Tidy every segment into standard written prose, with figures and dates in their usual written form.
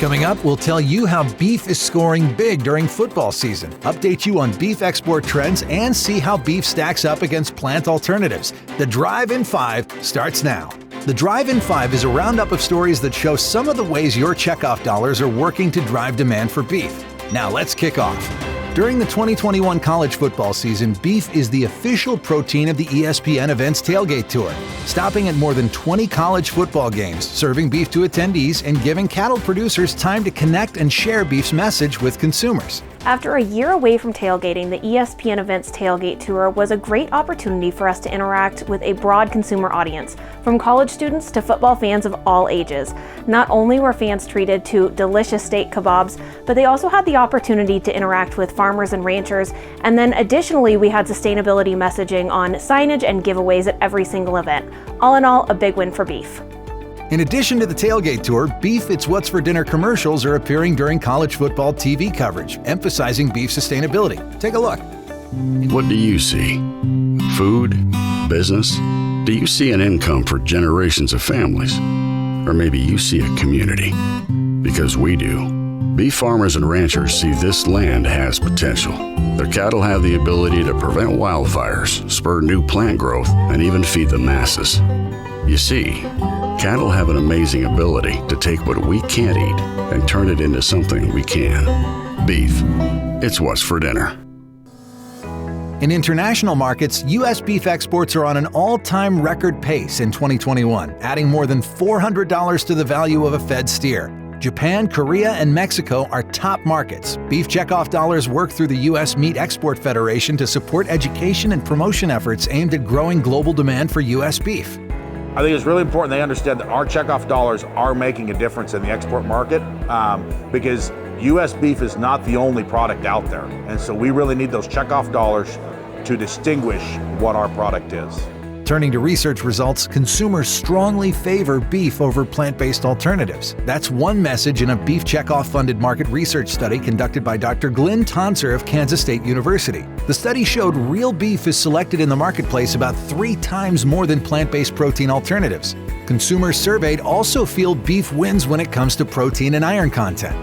Coming up, we'll tell you how beef is scoring big during football season, update you on beef export trends, and see how beef stacks up against plant alternatives. The Drive in 5 starts now. The Drive in 5 is a roundup of stories that show some of the ways your checkoff dollars are working to drive demand for beef. Now let's kick off. During the 2021 college football season, beef is the official protein of the ESPN Events Tailgate Tour, stopping at more than 20 college football games, serving beef to attendees, and giving cattle producers time to connect and share beef's message with consumers. After a year away from tailgating, the ESPN Events Tailgate Tour was a great opportunity for us to interact with a broad consumer audience, from college students to football fans of all ages. Not only were fans treated to delicious steak kebabs, but they also had the opportunity to interact with farmers and ranchers, and then additionally we had sustainability messaging on signage and giveaways at every single event. All in all, a big win for beef. In addition to the tailgate tour, Beef It's What's for Dinner commercials are appearing during college football TV coverage, emphasizing beef sustainability. Take a look. What do you see? Food? Business? Do you see an income for generations of families? Or maybe you see a community? Because we do. Beef farmers and ranchers see this land has potential. Their cattle have the ability to prevent wildfires, spur new plant growth, and even feed the masses. You see, cattle have an amazing ability to take what we can't eat and turn it into something we can. Beef, it's what's for dinner. In international markets, U.S. beef exports are on an all-time record pace in 2021, adding more than $400 to the value of a fed steer. Japan, Korea, and Mexico are top markets. Beef Checkoff dollars work through the U.S. Meat Export Federation to support education and promotion efforts aimed at growing global demand for U.S. beef. I think it's really important they understand that our checkoff dollars are making a difference in the export market because U.S. beef is not the only product out there. And so we really need those checkoff dollars to distinguish what our product is. Turning to research results, consumers strongly favor beef over plant-based alternatives. That's one message in a Beef Checkoff-funded market research study conducted by Dr. Glenn Tonser of Kansas State University. The study showed real beef is selected in the marketplace about 3 times more than plant-based protein alternatives. Consumers surveyed also feel beef wins when it comes to protein and iron content.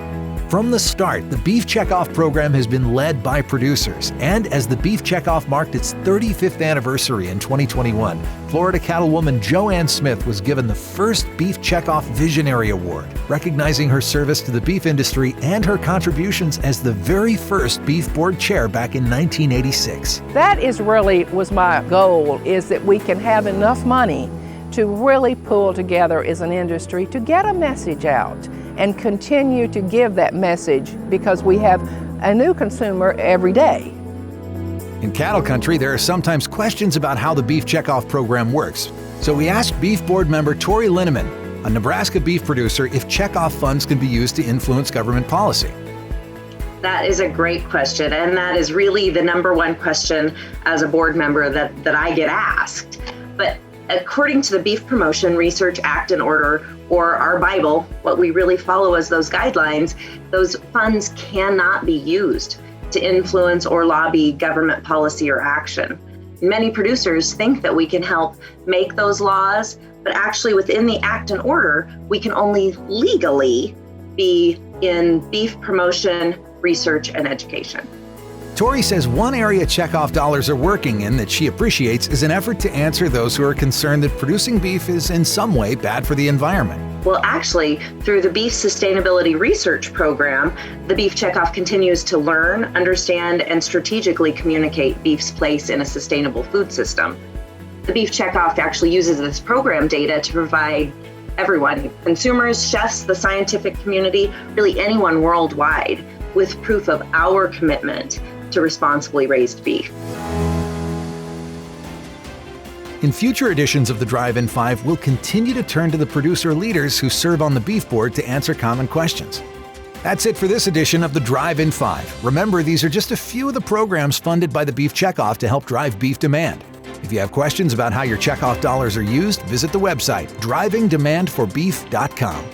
From the start, the Beef Checkoff program has been led by producers, and as the Beef Checkoff marked its 35th anniversary in 2021, Florida cattlewoman Joanne Smith was given the first Beef Checkoff Visionary Award, recognizing her service to the beef industry and her contributions as the very first beef board chair back in 1986. That was my goal, is that we can have enough money to really pull together as an industry to get a message out and continue to give that message, because we have a new consumer every day. In cattle country, there are sometimes questions about how the Beef Checkoff program works. So we asked Beef Board member Tori Linneman, a Nebraska beef producer, if checkoff funds can be used to influence government policy. That is a great question, and that is really the number one question as a board member that I get asked. But according to the Beef Promotion Research Act and Order, or our Bible, what we really follow as those guidelines, those funds cannot be used to influence or lobby government policy or action. Many producers think that we can help make those laws, but actually within the Act and Order, we can only legally be in beef promotion, research, and education. Tori says one area checkoff dollars are working in that she appreciates is an effort to answer those who are concerned that producing beef is in some way bad for the environment. Well, actually, through the Beef Sustainability Research Program, the Beef Checkoff continues to learn, understand, and strategically communicate beef's place in a sustainable food system. The Beef Checkoff actually uses this program data to provide everyone, consumers, chefs, the scientific community, really anyone worldwide, with proof of our commitment to responsibly raised beef. In future editions of the Drive in 5, we'll continue to turn to the producer leaders who serve on the beef board to answer common questions. That's it for this edition of the Drive in 5. Remember, these are just a few of the programs funded by the Beef Checkoff to help drive beef demand. If you have questions about how your checkoff dollars are used, visit the website drivingdemandforbeef.com.